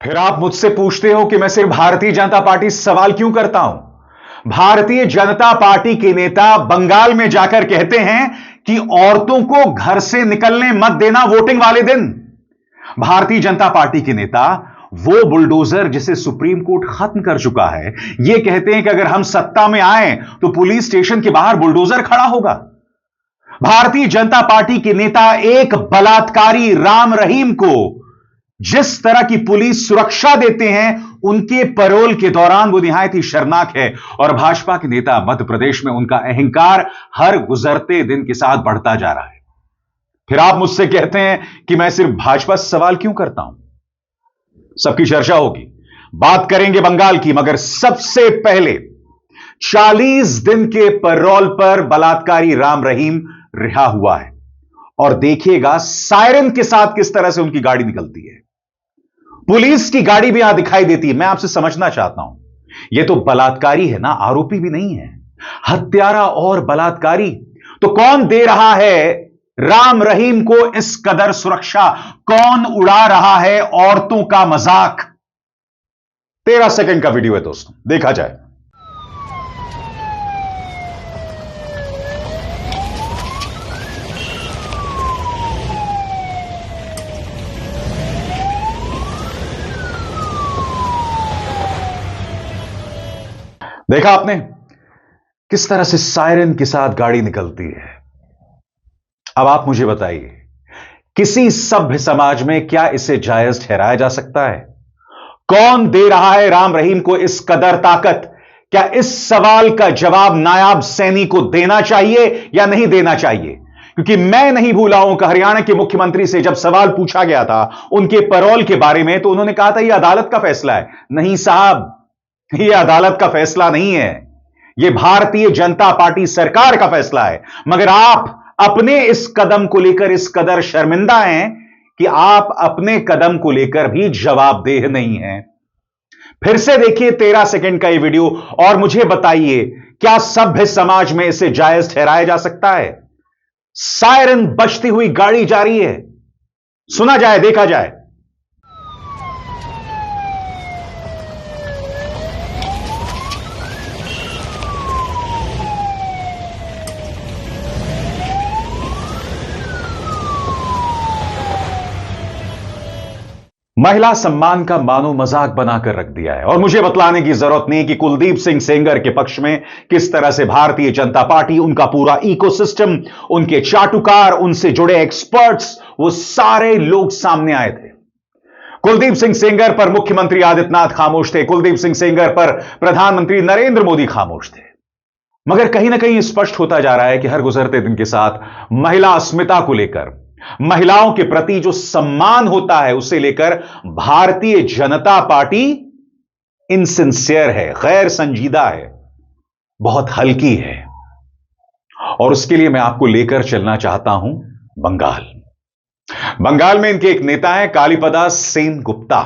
फिर आप मुझसे पूछते हो कि मैं सिर्फ भारतीय जनता पार्टी से सवाल क्यों करता हूं। भारतीय जनता पार्टी के नेता बंगाल में जाकर कहते हैं कि औरतों को घर से निकलने मत देना वोटिंग वाले दिन। भारतीय जनता पार्टी के नेता, वो बुलडोजर जिसे सुप्रीम कोर्ट खत्म कर चुका है, यह कहते हैं कि अगर हम सत्ता में आए तो पुलिस स्टेशन के बाहर बुलडोजर खड़ा होगा। भारतीय जनता पार्टी के नेता एक बलात्कारी राम रहीम को जिस तरह की पुलिस सुरक्षा देते हैं, उनके पैरोल के दौरान वो निहायत ही शर्मनाक है। और भाजपा के नेता मध्य प्रदेश में उनका अहंकार हर गुजरते दिन के साथ बढ़ता जा रहा है। फिर आप मुझसे कहते हैं कि मैं सिर्फ भाजपा से सवाल क्यों करता हूं। सबकी चर्चा होगी, बात करेंगे बंगाल की, मगर सबसे पहले 40 दिन के पैरोल पर बलात्कारी राम रहीम रिहा हुआ है और देखिएगा सायरन के साथ किस तरह से उनकी गाड़ी निकलती है। पुलिस की गाड़ी भी यहां दिखाई देती है। मैं आपसे समझना चाहता हूं, यह तो बलात्कारी है ना, आरोपी भी नहीं है, हत्यारा और बलात्कारी। तो कौन दे रहा है राम रहीम को इस कदर सुरक्षा? कौन उड़ा रहा है औरतों का मजाक? 13 सेकंड का वीडियो है दोस्तों, देखा जाए। देखा आपने किस तरह से सायरन के साथ गाड़ी निकलती है। अब आप मुझे बताइए, किसी सभ्य समाज में क्या इसे जायज ठहराया जा सकता है? कौन दे रहा है राम रहीम को इस कदर ताकत? क्या इस सवाल का जवाब नायाब सैनी को देना चाहिए या नहीं देना चाहिए? क्योंकि मैं नहीं भूला हूं कि हरियाणा के मुख्यमंत्री से जब सवाल पूछा गया था उनके पैरोल के बारे में, तो उन्होंने कहा था यह अदालत का फैसला है। नहीं साहब, यह अदालत का फैसला नहीं है, यह भारतीय जनता पार्टी सरकार का फैसला है। मगर आप अपने इस कदम को लेकर इस कदर शर्मिंदा हैं कि आप अपने कदम को लेकर भी जवाबदेह नहीं हैं। फिर से देखिए 13 सेकंड का यह वीडियो और मुझे बताइए, क्या सभ्य समाज में इसे जायज ठहराया जा सकता है? सायरन बजती हुई गाड़ी जा रही है, सुना जाए, देखा जाए। महिला सम्मान का मानो मजाक बनाकर रख दिया है। और मुझे बतलाने की जरूरत नहीं कि कुलदीप सिंह सेंगर के पक्ष में किस तरह से भारतीय जनता पार्टी, उनका पूरा इकोसिस्टम, उनके चाटुकार, उनसे जुड़े एक्सपर्ट्स, वो सारे लोग सामने आए थे। कुलदीप सिंह सेंगर पर मुख्यमंत्री आदित्यनाथ खामोश थे, कुलदीप सिंह सेंगर पर प्रधानमंत्री नरेंद्र मोदी खामोश थे। मगर कहीं ना कहीं स्पष्ट होता जा रहा है कि हर गुजरते दिन के साथ महिला अस्मिता को लेकर, महिलाओं के प्रति जो सम्मान होता है, उसे लेकर भारतीय जनता पार्टी इनसिंसियर है, गैर संजीदा है, बहुत हल्की है। और उसके लिए मैं आपको लेकर चलना चाहता हूं बंगाल। बंगाल में इनके एक नेता हैं कालीपदा सेन गुप्ता।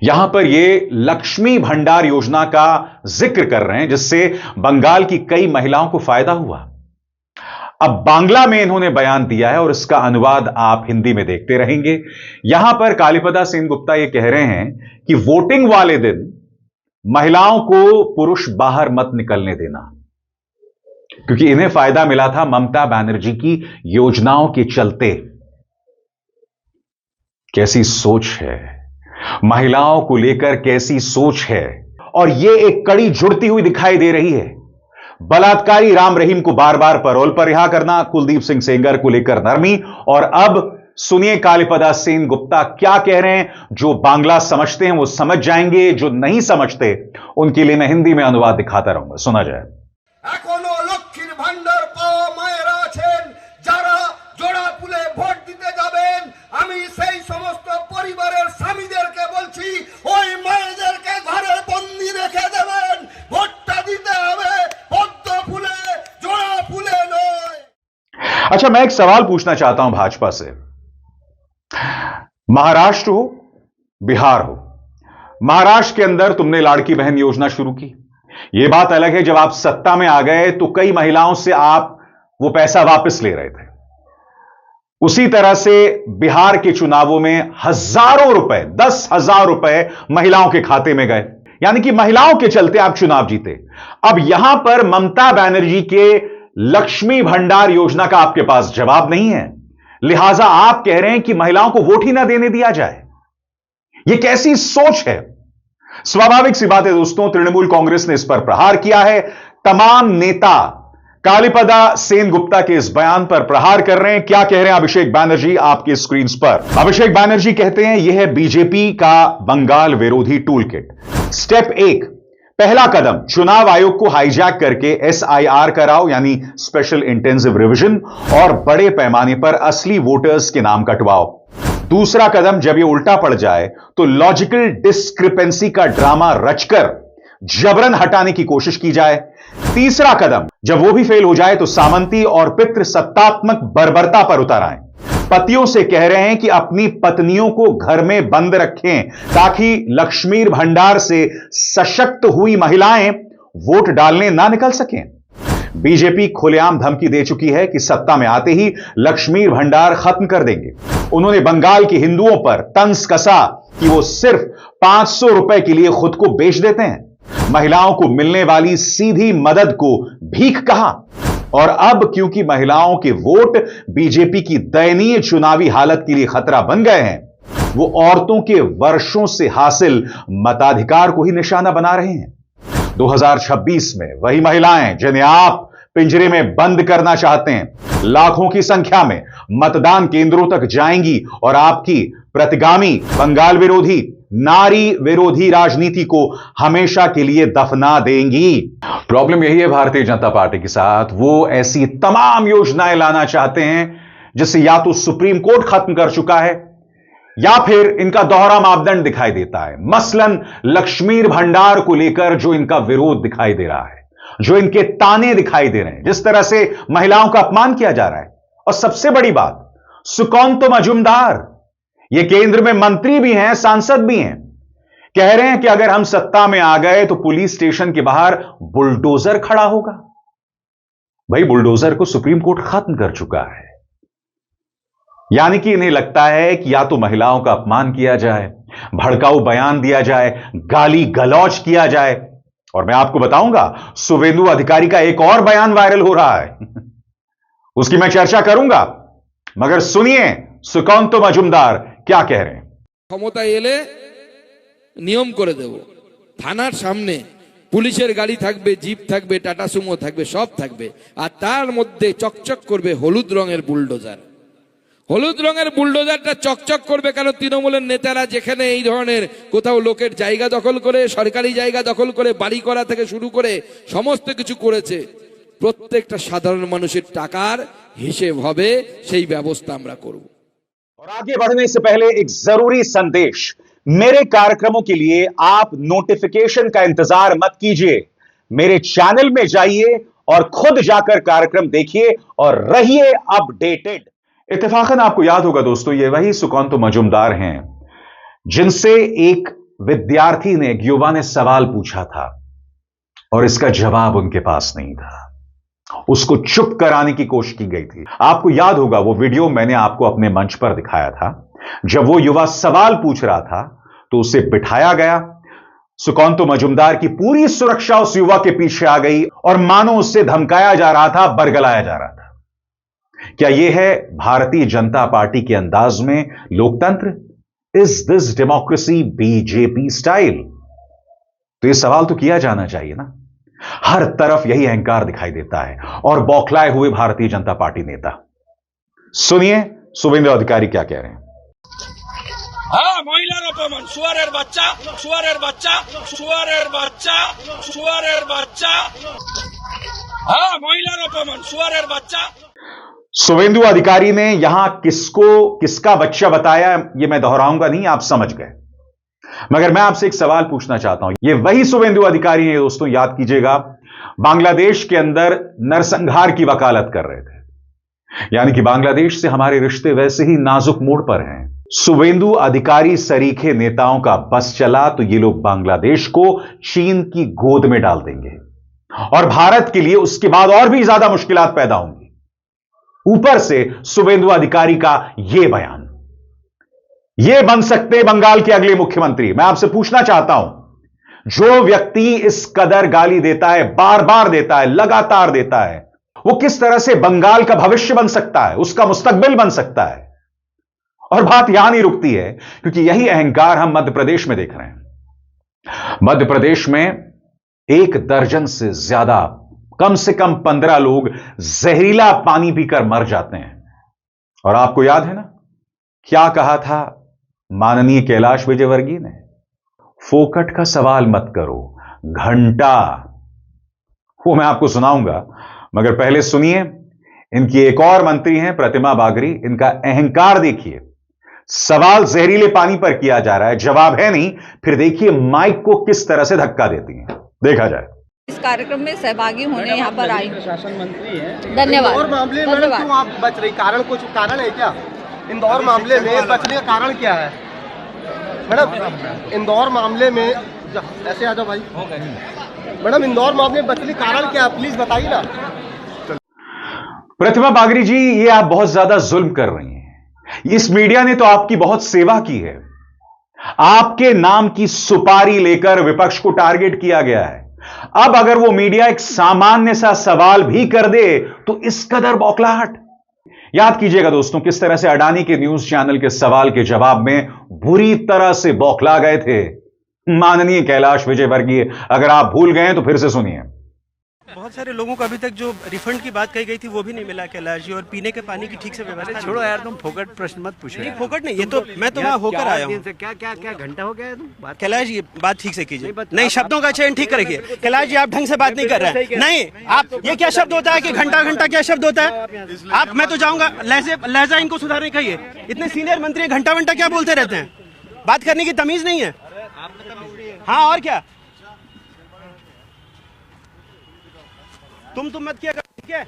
यहां पर ये लक्ष्मी भंडार योजना का जिक्र कर रहे हैं, जिससे बंगाल की कई महिलाओं को फायदा हुआ। अब बांग्ला में इन्होंने बयान दिया है और इसका अनुवाद आप हिंदी में देखते रहेंगे। यहां पर कालीपदा सेन गुप्ता यह कह रहे हैं कि वोटिंग वाले दिन महिलाओं को पुरुष बाहर मत निकलने देना, क्योंकि इन्हें फायदा मिला था ममता बनर्जी की योजनाओं के चलते। कैसी सोच है, महिलाओं को लेकर कैसी सोच है। और यह एक कड़ी जुड़ती हुई दिखाई दे रही है। बलात्कारी राम रहीम को बार बार पैरोल पर रिहा करना, कुलदीप सिंह सेंगर को लेकर नरमी। और अब सुनिए कालीपदा सेन गुप्ता क्या कह रहे हैं। जो बांग्ला समझते हैं वो समझ जाएंगे, जो नहीं समझते उनके लिए मैं हिंदी में अनुवाद दिखाता रहूंगा, सुना जाए। अच्छा, मैं एक सवाल पूछना चाहता हूं भाजपा से। महाराष्ट्र हो, बिहार हो, महाराष्ट्र के अंदर तुमने लाड़की बहन योजना शुरू की। यह बात अलग है, जब आप सत्ता में आ गए तो कई महिलाओं से आप वो पैसा वापस ले रहे थे। उसी तरह से बिहार के चुनावों में हजारों रुपए, 10,000 रुपए महिलाओं के खाते में गए, यानी कि महिलाओं के चलते आप चुनाव जीते। अब यहां पर ममता बनर्जी के लक्ष्मी भंडार योजना का आपके पास जवाब नहीं है, लिहाजा आप कह रहे हैं कि महिलाओं को वोट ही ना देने दिया जाए। यह कैसी सोच है? स्वाभाविक सी बात है दोस्तों, तृणमूल कांग्रेस ने इस पर प्रहार किया है। तमाम नेता कालीपदा सेनगुप्ता के इस बयान पर प्रहार कर रहे हैं। क्या कह रहे हैं अभिषेक बैनर्जी आपके स्क्रीन पर? अभिषेक बैनर्जी कहते हैं यह है बीजेपी का बंगाल विरोधी टूल किट। स्टेप 1, पहला कदम, चुनाव आयोग को हाईजैक करके SIR कराओ, यानी स्पेशल इंटेंसिव रिवीजन, और बड़े पैमाने पर असली वोटर्स के नाम कटवाओ। दूसरा कदम, जब यह उल्टा पड़ जाए तो लॉजिकल डिस्क्रिपेंसी का ड्रामा रचकर जबरन हटाने की कोशिश की जाए। तीसरा कदम, जब वो भी फेल हो जाए तो सामंती और पितृ सत्तात्मक बर्बरता पर उतर आए। पतियों से कह रहे हैं कि अपनी पत्नियों को घर में बंद रखें ताकि लक्ष्मी भंडार से सशक्त हुई महिलाएं वोट डालने ना निकल सकें। बीजेपी खुलेआम धमकी दे चुकी है कि सत्ता में आते ही लक्ष्मी भंडार खत्म कर देंगे। उन्होंने बंगाल के हिंदुओं पर तंज कसा कि वो सिर्फ 500 रुपए के लिए खुद को बेच देते हैं। महिलाओं को मिलने वाली सीधी मदद को भीख कहा, और अब क्योंकि महिलाओं के वोट बीजेपी की दयनीय चुनावी हालत के लिए खतरा बन गए हैं, वो औरतों के वर्षों से हासिल मताधिकार को ही निशाना बना रहे हैं। 2026 में वही महिलाएं जिन्हें आप पिंजरे में बंद करना चाहते हैं, लाखों की संख्या में मतदान केंद्रों तक जाएंगी और आपकी प्रतिगामी बंगाल विरोधी, नारी विरोधी राजनीति को हमेशा के लिए दफना देंगी। प्रॉब्लम यही है भारतीय जनता पार्टी के साथ, वो ऐसी तमाम योजनाएं लाना चाहते हैं जिसे या तो सुप्रीम कोर्ट खत्म कर चुका है या फिर इनका दोहरा मापदंड दिखाई देता है। मसलन लक्ष्मी भंडार को लेकर जो इनका विरोध दिखाई दे रहा है, जो इनके ताने दिखाई दे रहे हैं, जिस तरह से महिलाओं का अपमान किया जा रहा है। और सबसे बड़ी बात, सुकांतो मजूमदार ये केंद्र में मंत्री भी हैं, सांसद भी हैं, कह रहे हैं कि अगर हम सत्ता में आ गए तो पुलिस स्टेशन के बाहर बुलडोजर खड़ा होगा। भाई, बुलडोजर को सुप्रीम कोर्ट खत्म कर चुका है। यानी कि इन्हें लगता है कि या तो महिलाओं का अपमान किया जाए, भड़काऊ बयान दिया जाए, गाली गलौज किया जाए। और मैं आपको बताऊंगा, शुभेंदु अधिकारी का एक और बयान वायरल हो रहा है उसकी मैं चर्चा करूंगा, मगर सुनिए सुकांतो मजूमदार क्या कह रहे हैं। क्षमता एले नियम করে দেব, থানার সামনে পুলিশের গাড়ি থাকবে, জিপ থাকবে, টাটা সুমো থাকবে, সব থাকবে, আর তার মধ্যে চকচক করবে হলুদ রঙের বুলডোজার। হলুদ রঙের বুলডোজারটা চকচক করবে কেন? তৃণমূলের নেতারা যেখানে এই ধরনের কোথাও লোকের জায়গা দখল করে, সরকারি জায়গা দখল করে, বাড়ি করা থেকে শুরু করে সমস্ত কিছু করেছে, প্রত্যেকটা সাধারণ মানুষের টাকার হিসেব হবে, সেই ব্যবস্থা আমরা করব। और आगे बढ़ने से पहले एक जरूरी संदेश, मेरे कार्यक्रमों के लिए आप नोटिफिकेशन का इंतजार मत कीजिए, मेरे चैनल में जाइए और खुद जाकर कार्यक्रम देखिए और रहिए अपडेटेड। इत्तेफाकन आपको याद होगा दोस्तों, ये वही सुकांतो मजूमदार हैं जिनसे एक विद्यार्थी ने, एक युवा ने सवाल पूछा था और इसका जवाब उनके पास नहीं था। उसको चुप कराने की कोशिश की गई थी। आपको याद होगा वो वीडियो मैंने आपको अपने मंच पर दिखाया था। जब वो युवा सवाल पूछ रहा था तो उसे बिठाया गया, सुकांतो मजूमदार की पूरी सुरक्षा उस युवा के पीछे आ गई और मानो उससे धमकाया जा रहा था, बरगलाया जा रहा था। क्या यह है भारतीय जनता पार्टी के अंदाज में लोकतंत्र? Is this democracy BJP style? तो यह सवाल तो किया जाना चाहिए ना। हर तरफ यही अहंकार दिखाई देता है और बौखलाए हुए भारतीय जनता पार्टी नेता। सुनिए शुभेंदु अधिकारी क्या कह रहे हैं। হ্যাঁ, মহিলার অপমান, শুয়ারের বাচ্চা, শুয়ারের বাচ্চা, শুয়ারের বাচ্চা, শুয়ারের বাচ্চা। হ্যাঁ, মহিলার অপমান, শুয়ারের বাচ্চা। शुभेंदु अधिकारी ने यहां किसको किसका बच्चा बताया, यह मैं दोहराऊंगा नहीं, आप समझ गए। मगर मैं आपसे एक सवाल पूछना चाहता हूं। यह वही शुभेंदु अधिकारी हैं दोस्तों, याद कीजिएगा, बांग्लादेश के अंदर नरसंहार की वकालत कर रहे थे। यानी कि बांग्लादेश से हमारे रिश्ते वैसे ही नाजुक मोड़ पर हैं। शुभेंदु अधिकारी सरीखे नेताओं का बस चला तो ये लोग बांग्लादेश को चीन की गोद में डाल देंगे और भारत के लिए उसके बाद और भी ज्यादा मुश्किलात पैदा होंगी। ऊपर से शुभेंदु अधिकारी का यह बयान। यह बन सकते बंगाल के अगले मुख्यमंत्री। मैं आपसे पूछना चाहता हूं, जो व्यक्ति इस कदर गाली देता है, बार बार देता है, लगातार देता है, वो किस तरह से बंगाल का भविष्य बन सकता है, उसका मुस्तकबिल बन सकता है? और बात यहां नहीं रुकती है, क्योंकि यही अहंकार हम मध्य प्रदेश में देख रहे हैं। मध्य प्रदेश में 1 दर्जन से ज्यादा, कम से कम 15 लोग जहरीला पानी पीकर मर जाते हैं। और आपको याद है ना, क्या कहा था माननीय कैलाश विजयवर्गीय ने? फोकट का सवाल मत करो, घंटा। वो मैं आपको सुनाऊंगा, मगर पहले सुनिए, इनकी एक और मंत्री हैं प्रतिमा बागरी। इनका अहंकार देखिए। सवाल जहरीले पानी पर किया जा रहा है, जवाब है नहीं, फिर देखिए माइक को किस तरह से धक्का देती हैं। देखा जाए। इस कार्यक्रम में सहभागी होने यहाँ पर आई। प्रशासन मंत्री है, धन्यवाद। इंदौर मामले में मैडम क्यों आप बच रही? कुछ कारण है क्या? इंदौर मामले में बचने का कारण क्या है मैडम? इंदौर मामले में ऐसे आ जाओ भाई। मैडम, इंदौर मामले में बचने का कारण क्या है, प्लीज बताइए ना। प्रतिमा बागरी जी, ये आप बहुत ज्यादा जुल्म कर रही हैं। इस मीडिया ने तो आपकी बहुत सेवा की है। आपके नाम की सुपारी लेकर विपक्ष को टारगेट किया गया है। अब अगर वो मीडिया एक सामान्य सा सवाल भी कर दे तो इस कदर बौखलाहट। याद कीजिएगा दोस्तों, किस तरह से अडानी के न्यूज चैनल के सवाल के जवाब में बुरी तरह से बौखला गए थे माननीय कैलाश विजयवर्गीय। अगर आप भूल गए तो फिर से सुनिए। बहुत सारे लोगों को अभी तक जो रिफंड की बात कही गई थी वो भी नहीं मिला कैलाश जी, और पीने के पानी की ठीक से व्यवस्था। छोड़ो यार, तुम फोकट प्रश्न मत पूछो। नहीं, फोकट नहीं, ये तो मैं तो वहाँ होकर आया हूँ। क्या घंटा हो गया है तुम? कैलाश जी, बात ठीक से कीजिए। नहीं, शब्दों का चयन ठीक करिए। कैलाश जी, आप ढंग से बात नहीं कर रहे हैं। नहीं, आप ये क्या शब्द होता है कि घंटा घंटा क्या शब्द होता है? आप, मैं तो जाऊंगा, लहजा इनको सुधारने कहिए। इतने सीनियर मंत्री घंटा घंटा क्या बोलते रहते हैं? बात करने की तमीज नहीं है। हाँ, और क्या? तुम मत किया, ठीक है?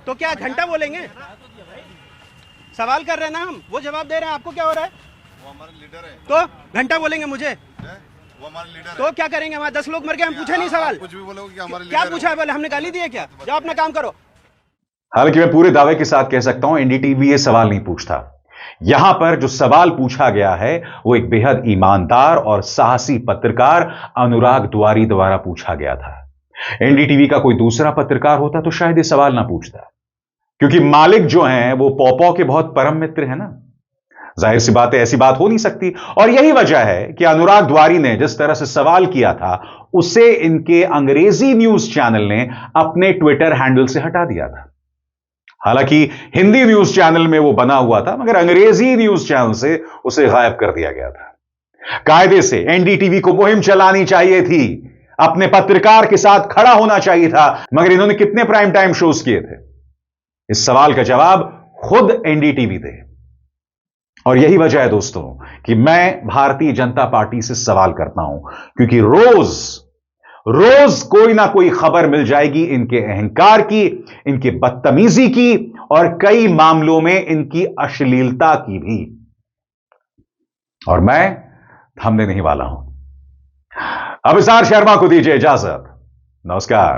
तो क्या घंटा बोलेंगे? सवाल कर रहे हैं ना हम, वो जवाब दे रहे हैं। आपको क्या हो रहा है? वो हमारे लीडर है। तो घंटा बोलेंगे मुझे? वो हमारे लीडर तो है। क्या करेंगे? हमारे 10 लोग मर गए, हम पूछे नहीं सवाल। कुछ भी बोलोगे कि हमारे क्या पूछा है? बोले हमने गाली दी है क्या? जाओ अपना काम करो। हालांकि मैं पूरे दावे के साथ कह सकता हूं, एनडीटीवी ये सवाल नहीं पूछता। यहां पर जो सवाल पूछा गया है वो एक बेहद ईमानदार और साहसी पत्रकार अनुराग द्वारी द्वारा पूछा गया था। एनडीटीवी का कोई दूसरा पत्रकार होता तो शायद ये सवाल ना पूछता, क्योंकि मालिक जो हैं वो पौ के बहुत परम मित्र हैं ना। जाहिर सी बात है, ऐसी बात हो नहीं सकती। और यही वजह है कि अनुराग द्वारी ने जिस तरह से सवाल किया था उसे इनके अंग्रेजी न्यूज चैनल ने अपने ट्विटर हैंडल से हटा दिया था। हालांकि हिंदी न्यूज चैनल में वो बना हुआ था, मगर अंग्रेजी न्यूज चैनल से उसे गायब कर दिया गया था। कायदे से एनडीटीवी को मुहिम चलानी चाहिए थी, अपने पत्रकार के साथ खड़ा होना चाहिए था, मगर इन्होंने कितने प्राइम टाइम शोज किए थे? इस सवाल का जवाब खुद एनडीटीवी दे। और यही वजह है दोस्तों कि मैं भारतीय जनता पार्टी से सवाल करता हूं, क्योंकि रोज कोई ना कोई खबर मिल जाएगी इनके अहंकार की, इनके बदतमीजी की और कई मामलों में इनकी अश्लीलता की भी। और मैं थमने नहीं वाला हूं। अभिसार शर्मा को दीजिए इजाजत। नमस्कार।